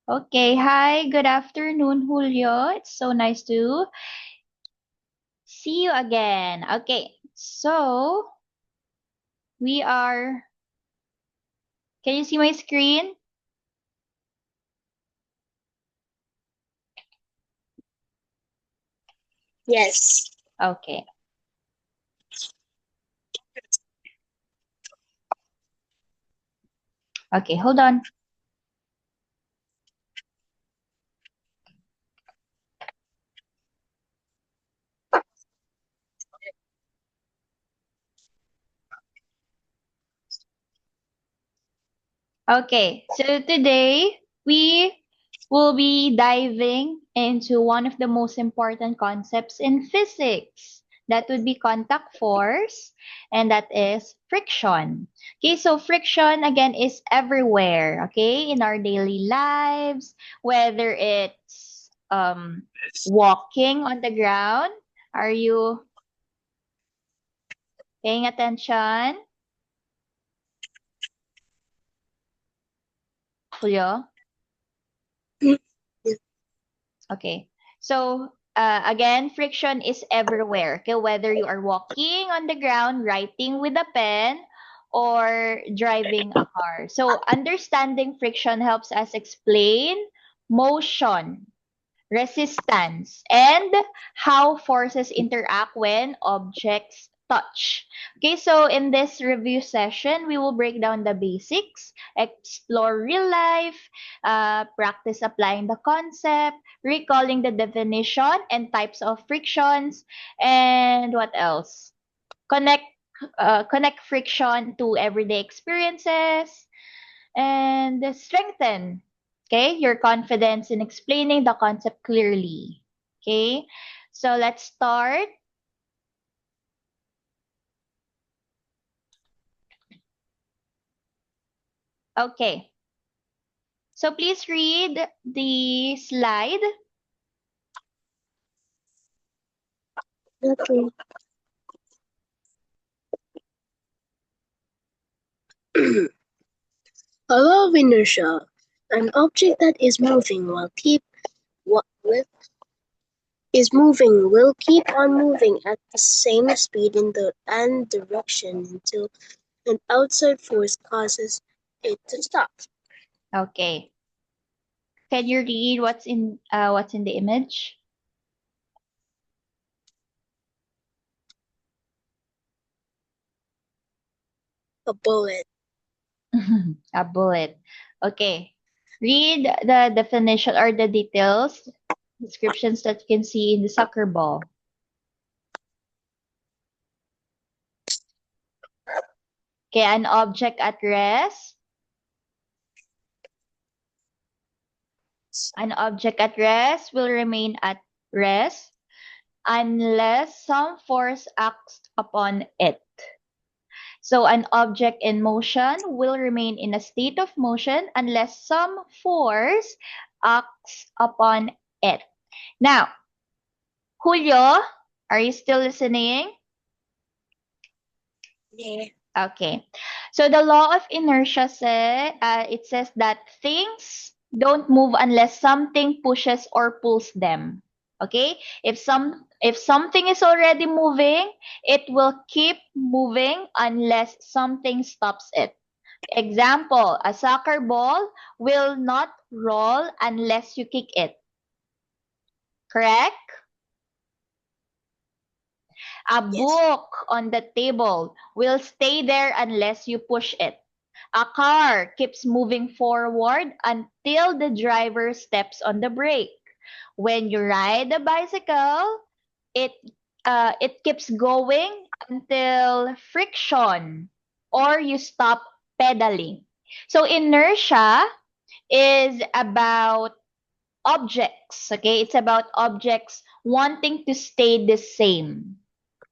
Okay, hi, good afternoon, Julio. It's so nice to see you again. Okay, so we are, can you see my screen? Yes. Okay. Okay, hold on. Okay, so today we will be diving into one of the most important concepts in physics. That would be contact force, and that is friction. Okay, so friction again is everywhere, okay, in our daily lives, whether it's walking on the ground. Are you paying attention, Julio? Mm. Okay. So, again, friction is everywhere. Okay, whether you are walking on the ground, writing with a pen, or driving a car. So, understanding friction helps us explain motion, resistance, and how forces interact when objects touch. Okay, so in this review session, we will break down the basics, explore real life, practice applying the concept, recalling the definition and types of frictions, and what else? Connect connect friction to everyday experiences and strengthen, okay, your confidence in explaining the concept clearly. Okay, so let's start. Okay, so please read the slide. Okay. A law of inertia. An object that is moving will keep on moving at the same speed in the and direction until an outside force causes it to stop. Okay, can you read what's in the image? A bullet. A bullet. Okay, read the definition or the details, descriptions that you can see in the soccer ball. Okay, an object at rest. An object at rest will remain at rest unless some force acts upon it. So an object in motion will remain in a state of motion unless some force acts upon it. Now, Julio, are you still listening? Yeah. Okay. So the law of inertia it says that things don't move unless something pushes or pulls them. Okay? If something is already moving, it will keep moving unless something stops it. Example, a soccer ball will not roll unless you kick it. Correct? A Yes. book on the table will stay there unless you push it. A car keeps moving forward until the driver steps on the brake. When you ride a bicycle, it it keeps going until friction or you stop pedaling. So inertia is about objects, okay? It's about objects wanting to stay the same.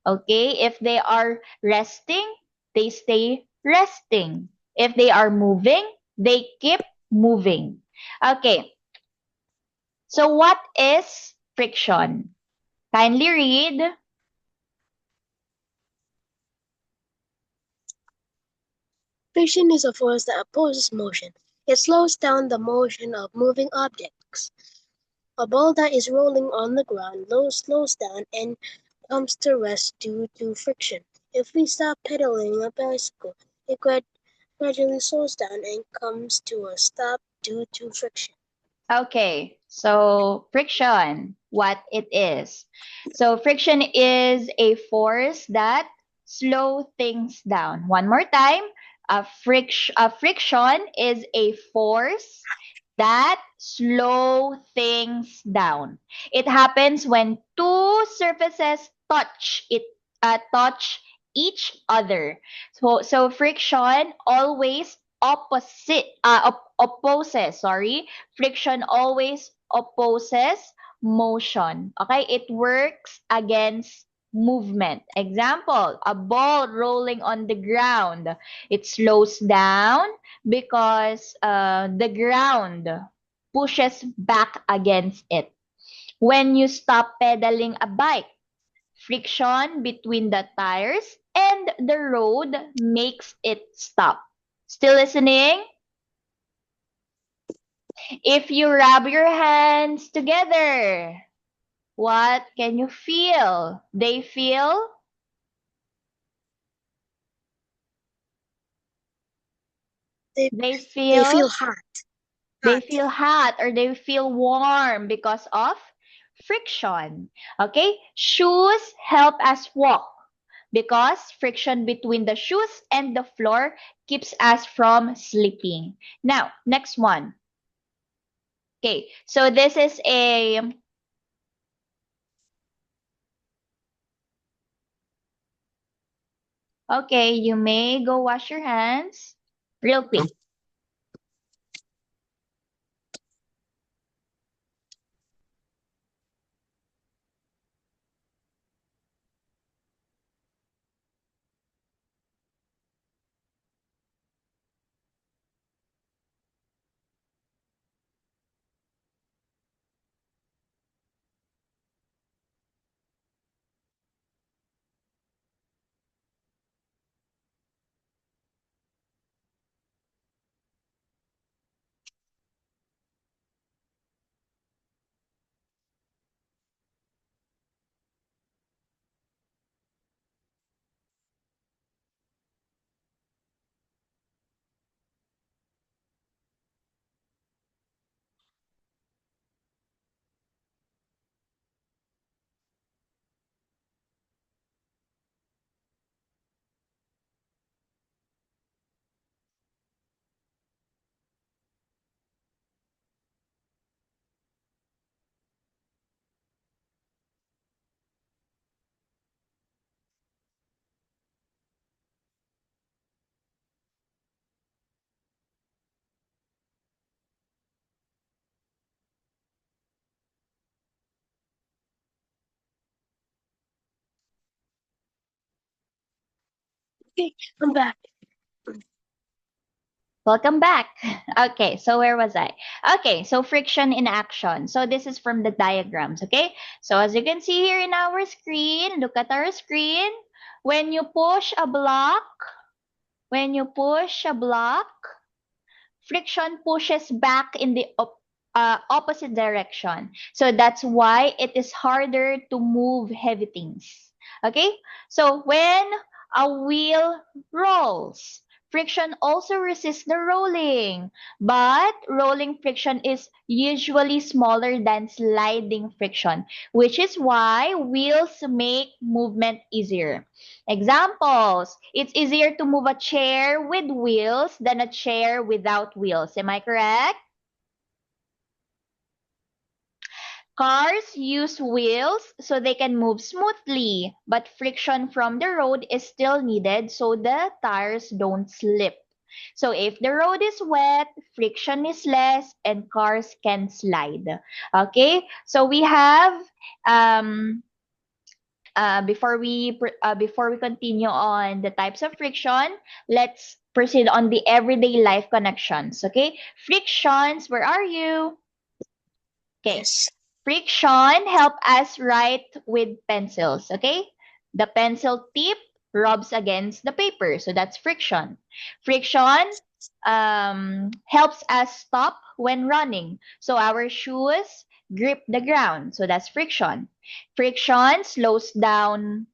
Okay? If they are resting, they stay resting. If they are moving, they keep moving. Okay. So what is friction? Kindly read. Friction is a force that opposes motion. It slows down the motion of moving objects. A ball that is rolling on the ground slows down and comes to rest due to friction. If we stop pedaling a bicycle, it gradually slows down and comes to a stop due to friction. Okay, so friction, what it is. So friction is a force that slow things down. One more time, a friction is a force that slow things down. It happens when two surfaces touch each other. So friction always opposes, sorry. Friction always opposes motion. Okay? It works against movement. Example, a ball rolling on the ground. It slows down because the ground pushes back against it. When you stop pedaling a bike, friction between the tires and the road makes it stop. Still listening? If you rub your hands together, what can you feel? They, They they feel feel hot. They Hot. feel hot or they feel warm because of friction. Okay? Shoes help us walk because friction between the shoes and the floor keeps us from slipping. Now, next one. Okay, so this is a okay, you may go wash your hands real quick. Okay, I'm back. Welcome back. Okay, so where was I? Okay, so friction in action. So this is from the diagrams, okay? So as you can see here in our screen, look at our screen. When you push a block, when you push a block, friction pushes back in the opposite direction. So that's why it is harder to move heavy things. Okay? So when a wheel rolls, friction also resists the rolling. But rolling friction is usually smaller than sliding friction, which is why wheels make movement easier. Examples. It's easier to move a chair with wheels than a chair without wheels. Am I correct? Cars use wheels so they can move smoothly, but friction from the road is still needed so the tires don't slip. So if the road is wet, friction is less and cars can slide. Okay? So we have before we continue on the types of friction, let's proceed on the everyday life connections. Okay, frictions. Where are you? Okay, Yes. friction help us write with pencils. Okay, the pencil tip rubs against the paper, so that's friction. Friction helps us stop when running. So our shoes grip the ground. So that's friction. Friction slows down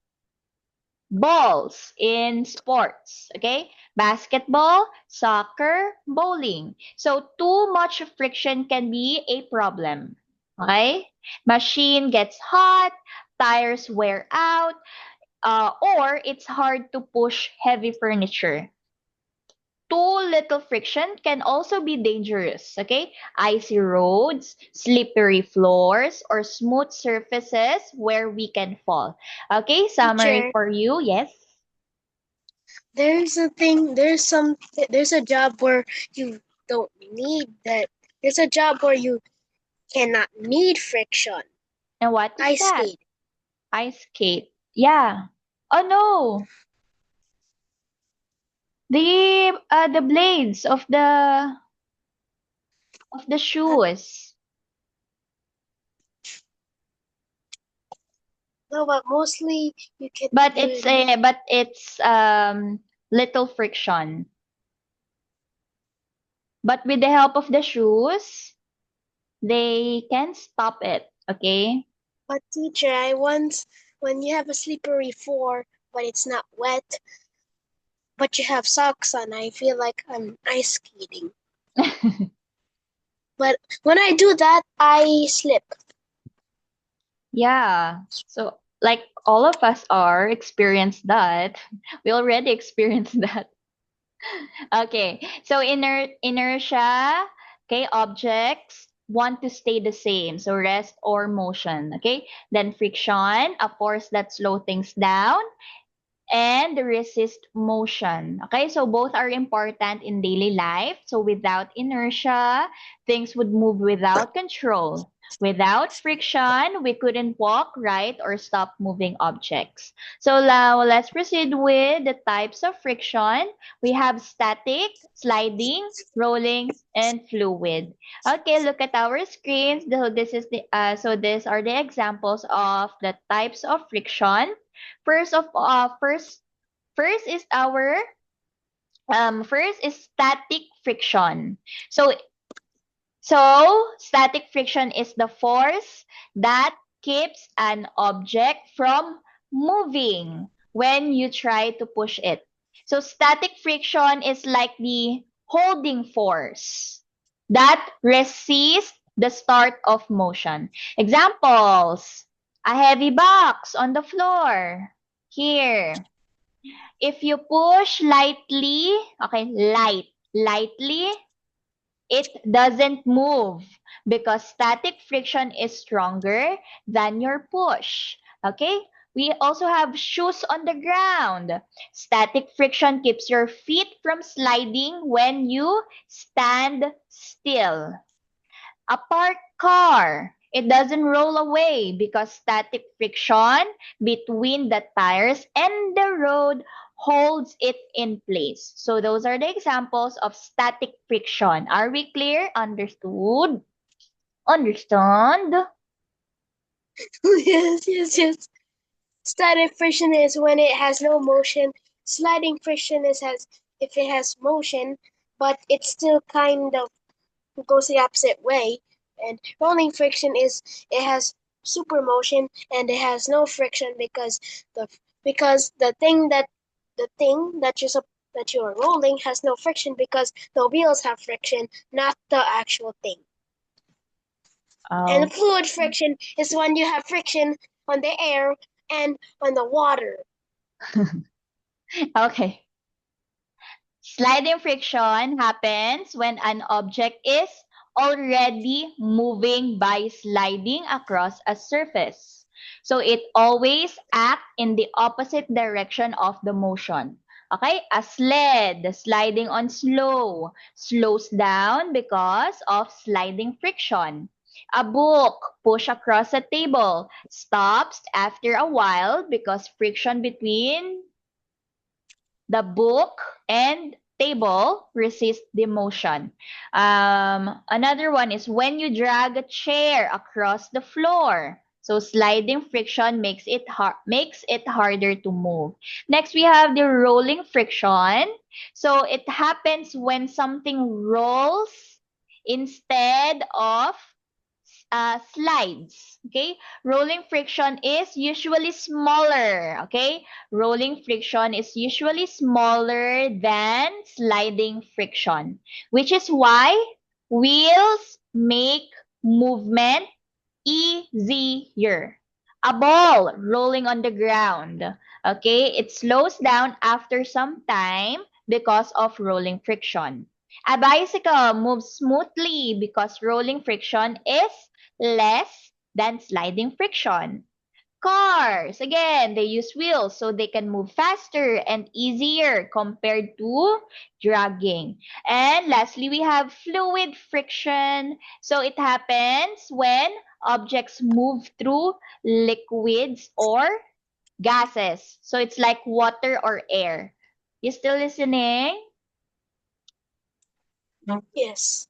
balls in sports. Okay? Basketball, soccer, bowling. So too much friction can be a problem. Okay? Machine gets hot, tires wear out, or it's hard to push heavy furniture. Too little friction can also be dangerous, okay? Icy roads, slippery floors, or smooth surfaces where we can fall. Okay, summary Teacher, for you, yes? there's a job where you don't need that. There's a job where you cannot need friction. And what is Ice that? skate. Ice skate. Yeah. Oh no, the blades of the Uh, shoes. no, but mostly you can But there. it's little friction. But with the help of the shoes, they can stop it, okay? But teacher, I once when you have a slippery floor, but it's not wet, but you have socks on, I feel like I'm ice skating. But when I do that, I slip. Yeah. So like all of us are experienced that. We already experienced that. Okay. So inertia, okay, objects want to stay the same. So rest or motion, okay? Then friction, a force that slow things down, and resist motion. Okay, so both are important in daily life. So without inertia, things would move without control. Without friction, we couldn't walk, right, or stop moving objects. So now let's proceed with the types of friction. We have static, sliding, rolling, and fluid. Okay, look at our screens. So these are the examples of the types of friction. First is our first is static friction. So static friction is the force that keeps an object from moving when you try to push it. So static friction is like the holding force that resists the start of motion. Examples: a heavy box on the floor. Here, if you push lightly, okay, lightly, it doesn't move because static friction is stronger than your push. Okay? We also have shoes on the ground. Static friction keeps your feet from sliding when you stand still. A parked car, it doesn't roll away because static friction between the tires and the road holds it in place. So those are the examples of static friction. Are we clear? Understood? Understand? Yes, yes, yes. Static friction is when it has no motion. Sliding friction is has if it has motion, but it still kind of goes the opposite way. And rolling friction is it has super motion and it has no friction the the thing that you're rolling has no friction because the wheels have friction, not the actual thing. And the Oh, fluid friction is when you have friction on the air and on the water. okay. Sliding friction happens when an object is already moving by sliding across a surface. So it always acts in the opposite direction of the motion. Okay, a sled sliding on slows down because of sliding friction. A book pushed across a table stops after a while because friction between the book and table resist the motion. Another one is when you drag a chair across the floor. So sliding friction makes it harder to move. Next, we have the rolling friction. So it happens when something rolls instead of slides. Okay, rolling friction is usually smaller. Okay, rolling friction is usually smaller than sliding friction, which is why wheels make movement easier. A ball rolling on the ground. Okay, it slows down after some time because of rolling friction. A bicycle moves smoothly because rolling friction is less than sliding friction. Cars, again, they use wheels so they can move faster and easier compared to dragging. And lastly, we have fluid friction. So it happens when objects move through liquids or gases. So it's like water or air. You still listening? Yes.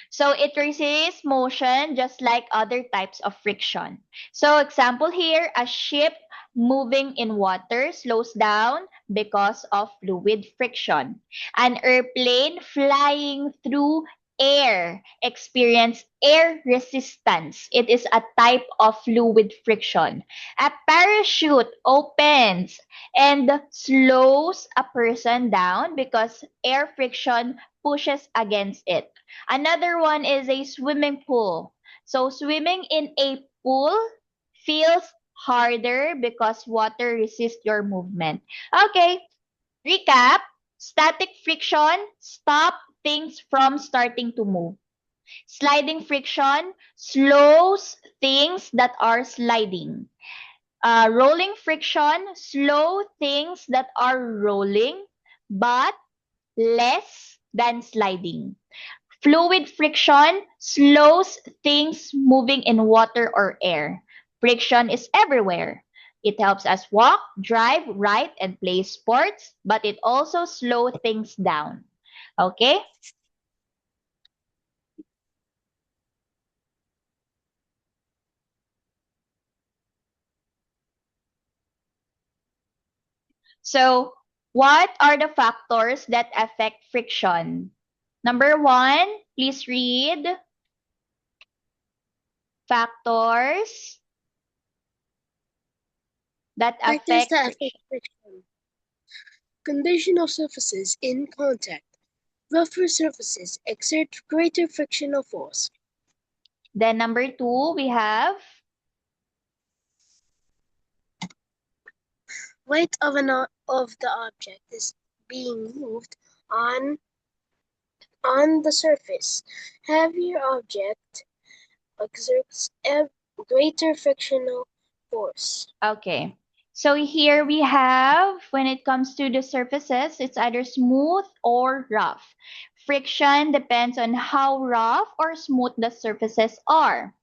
So it resists motion just like other types of friction. So example here, a ship moving in water slows down because of fluid friction. An airplane flying through air experience air resistance. It is a type of fluid friction. A parachute opens and slows a person down because air friction pushes against it. Another one is a swimming pool. So swimming in a pool feels harder because water resists your movement. Okay, recap. Static friction stop things from starting to move. Sliding friction slows things that are sliding. Rolling friction slow things that are rolling, but less than sliding. Fluid friction slows things moving in water or air. Friction is everywhere. It helps us walk, drive, write, and play sports, but it also slows things down. Okay? So, what are the factors that affect friction? Number one, please read factors that Factors affect that affect friction. friction. Condition of surfaces in contact. Rougher surfaces exert greater frictional force. Then number two, we have Weight of the object is being moved on the surface. Heavier object exerts a greater frictional force. okay. So here we have, when it comes to the surfaces, it's either smooth or rough. Friction depends on how rough or smooth the surfaces are.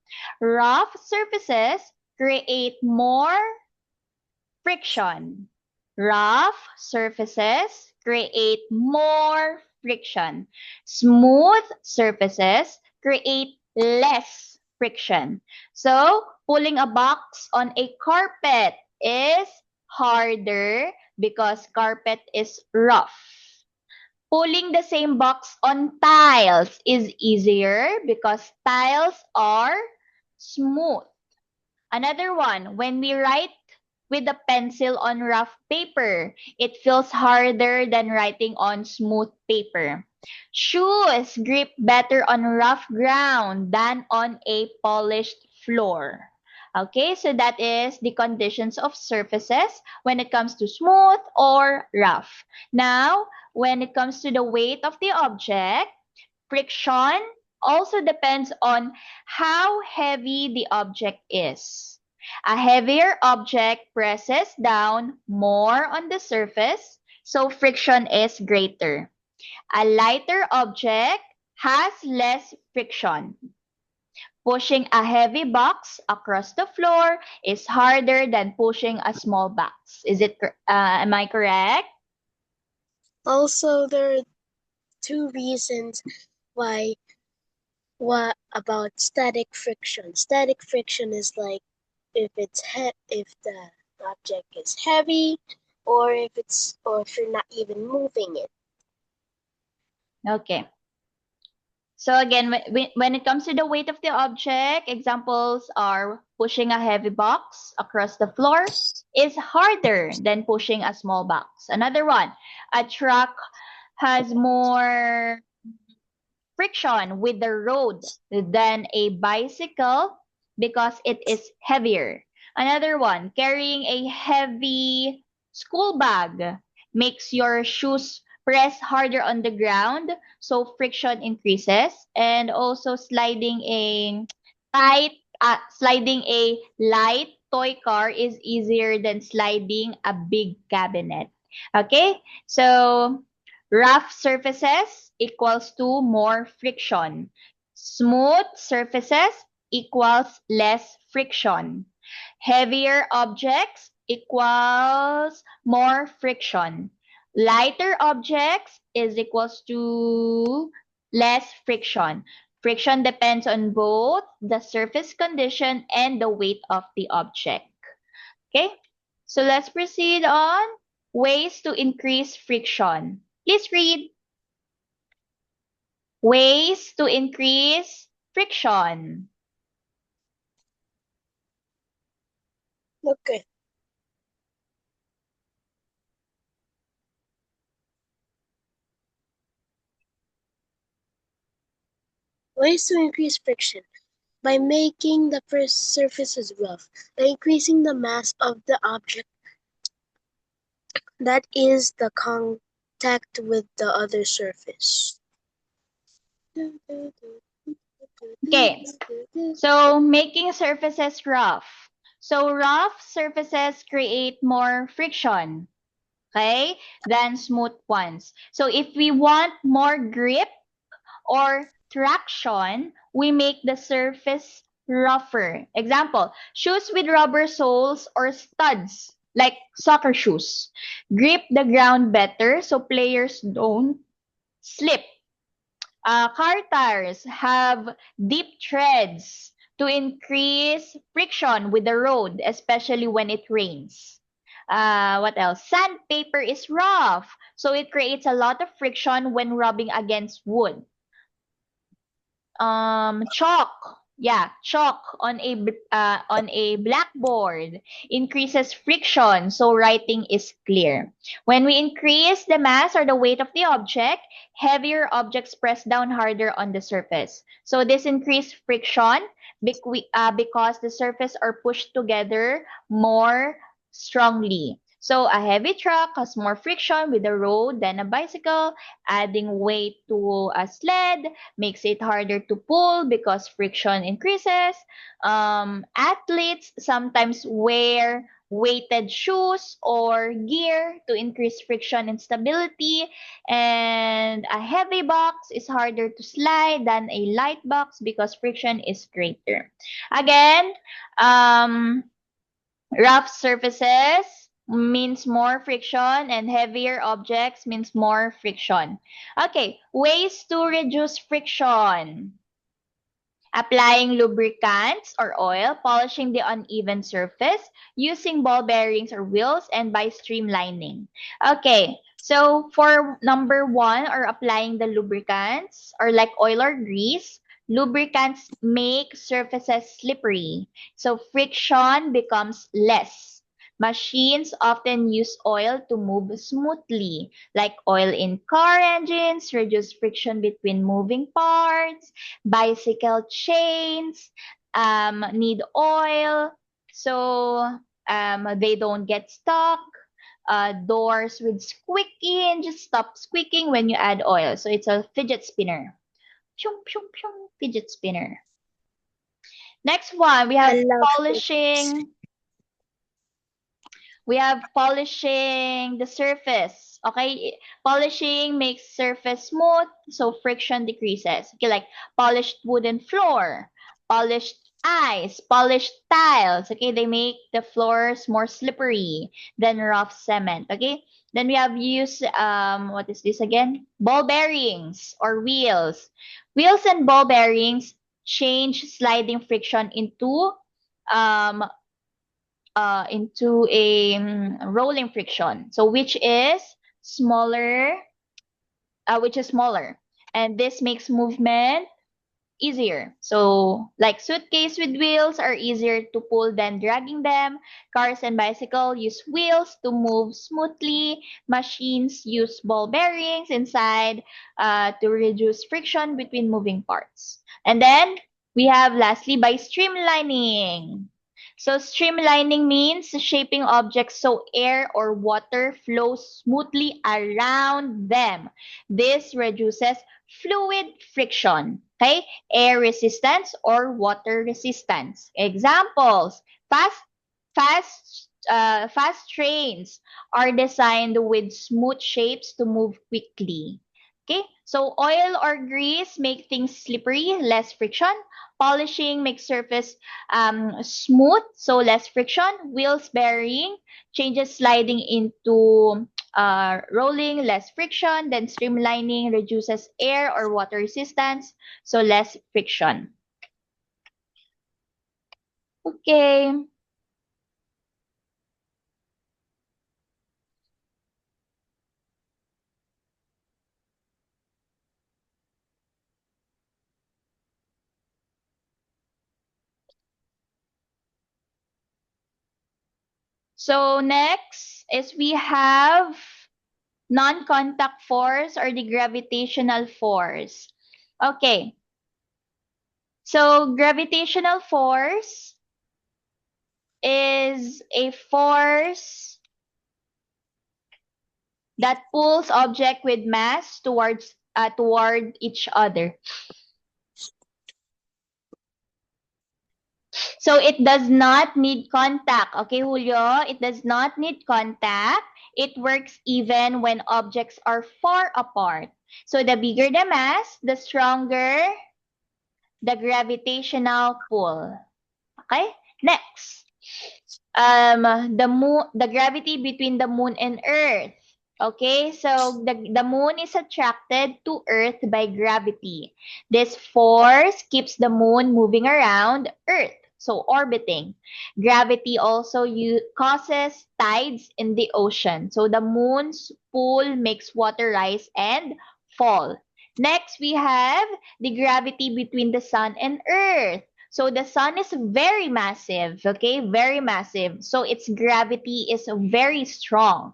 Rough surfaces create more friction. Rough surfaces create more friction. Smooth surfaces create less friction. So, pulling a box on a carpet is harder because carpet is rough. Pulling the same box on tiles is easier because tiles are smooth. Another one, when we write with a pencil on rough paper, it feels harder than writing on smooth paper. Shoes grip better on rough ground than on a polished floor. Okay, so that is the conditions of surfaces when it comes to smooth or rough. Now, when it comes to the weight of the object, friction also depends on how heavy the object is. A heavier object presses down more on the surface, so friction is greater. A lighter object has less friction. Pushing a heavy box across the floor is harder than pushing a small box. Am I correct? Also, there are two reasons why what about static friction. Static friction is like if the object is heavy, or if you're not even moving it. Okay. So again, when it comes to the weight of the object, examples are pushing a heavy box across the floor is harder than pushing a small box. Another one, a truck has more friction with the road than a bicycle because it is heavier. Another one, carrying a heavy school bag makes your shoes press harder on the ground, so friction increases. And also tight, sliding a light toy car is easier than sliding a big cabinet. Okay, so rough surfaces equals to more friction. Smooth surfaces equals less friction. Heavier objects equals more friction. Lighter objects is equals to less friction. Friction depends on both the surface condition and the weight of the object. Okay, so let's proceed on ways to increase friction. Please read. Ways to increase friction. Okay. Ways to increase friction. By making the first surfaces rough, by increasing the mass of the object, that is the contact with the other surface. Okay, so making surfaces rough. So rough surfaces create more friction, okay, than smooth ones. So if we want more grip or traction, we make the surface rougher. Example, shoes with rubber soles or studs, like soccer shoes, grip the ground better so players don't slip. Car tires have deep treads to increase friction with the road, especially when it rains. What else? Sandpaper is rough, so it creates a lot of friction when rubbing against wood. Chalk, yeah, chalk on a blackboard increases friction, so writing is clear. When we increase the mass or the weight of the object, heavier objects press down harder on the surface. So this increased friction because the surface are pushed together more strongly. So a heavy truck has more friction with the road than a bicycle, adding weight to a sled makes it harder to pull because friction increases. Athletes sometimes wear weighted shoes or gear to increase friction and stability. And a heavy box is harder to slide than a light box because friction is greater. Again, um, rough surfaces means more friction and heavier objects means more friction. Okay, ways to reduce friction. Applying lubricants or oil, polishing the uneven surface, using ball bearings or wheels, and by streamlining. Okay, so for number one, or applying the lubricants, or like oil or grease, lubricants make surfaces slippery, so friction becomes less. Machines often use oil to move smoothly, like oil in car engines, reduce friction between moving parts. Bicycle chains need oil, so they don't get stuck. Doors with squeaking just stop squeaking when you add oil. So it's a fidget spinner. Pyong, pyong, pyong, fidget spinner. Next one, we I have love it. polishing. We have polishing the surface. Okay, polishing makes surface smooth, so friction decreases. Okay, like polished wooden floor, polished ice, polished tiles. Okay, they make the floors more slippery than rough cement. Okay, then we have used what is this again? Ball bearings or wheels. Wheels and ball bearings change sliding friction into um into a rolling friction. So which is smaller, and this makes movement easier. So, like suitcase with wheels are easier to pull than dragging them. Cars and bicycle use wheels to move smoothly. Machines use ball bearings inside to reduce friction between moving parts. And then we have lastly by streamlining. So streamlining means shaping objects so air or water flows smoothly around them. This reduces fluid friction. Okay? Air resistance or water resistance. Examples: fast trains are designed with smooth shapes to move quickly. Okay, so oil or grease make things slippery, less friction. Polishing makes surface smooth, so less friction. Wheels bearing changes sliding into rolling, less friction. Then streamlining reduces air or water resistance, so less friction. Okay. So next is we have non-contact force or the gravitational force. Okay. So gravitational force is a force that pulls object with mass toward each other. So it does not need contact. Okay, Julio? It does not need contact. It works even when objects are far apart. So the bigger the mass, the stronger the gravitational pull. Okay? Next. The gravity between the moon and Earth. Okay, so the moon is attracted to Earth by gravity. This force keeps the moon moving around Earth, so orbiting. Gravity also causes tides in the ocean. So the moon's pull makes water rise and fall. Next, we have the gravity between the sun and Earth. So the sun is very massive, okay? Very massive. So its gravity is very strong.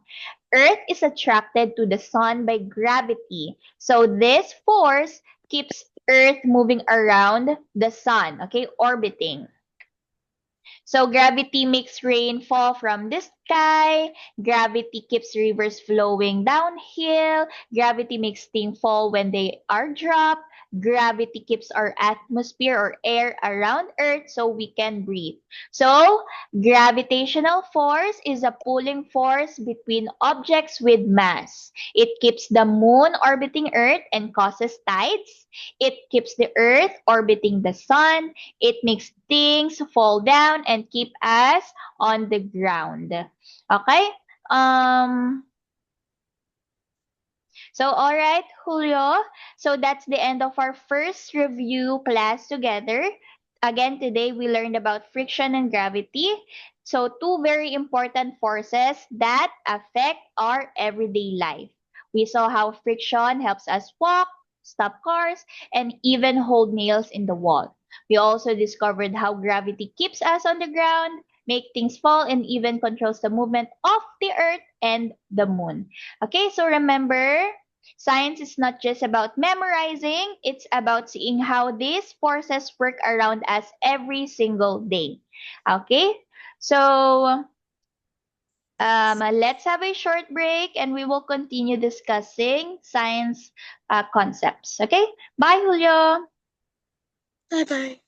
Earth is attracted to the sun by gravity. So this force keeps Earth moving around the sun, okay? Orbiting. So gravity makes rain fall from the sky. Gravity keeps rivers flowing downhill. Gravity makes things fall when they are dropped. Gravity keeps our atmosphere or air around Earth so we can breathe. So gravitational force is a pulling force between objects with mass. It keeps the moon orbiting Earth and causes tides. It keeps the Earth orbiting the sun. It makes things fall down and keep us on the ground. Okay? Um, so all right, Julio. So that's the end of our first review class together. Again, today we learned about friction and gravity. So two very important forces that affect our everyday life. We saw how friction helps us walk, stop cars, and even hold nails in the wall. We also discovered how gravity keeps us on the ground, make things fall, and even controls the movement of the earth and the moon. Okay, so remember, science is not just about memorizing, it's about seeing how these forces work around us every single day. Okay? So, let's have a short break and we will continue discussing science concepts. Okay? Bye, Julio. Bye bye.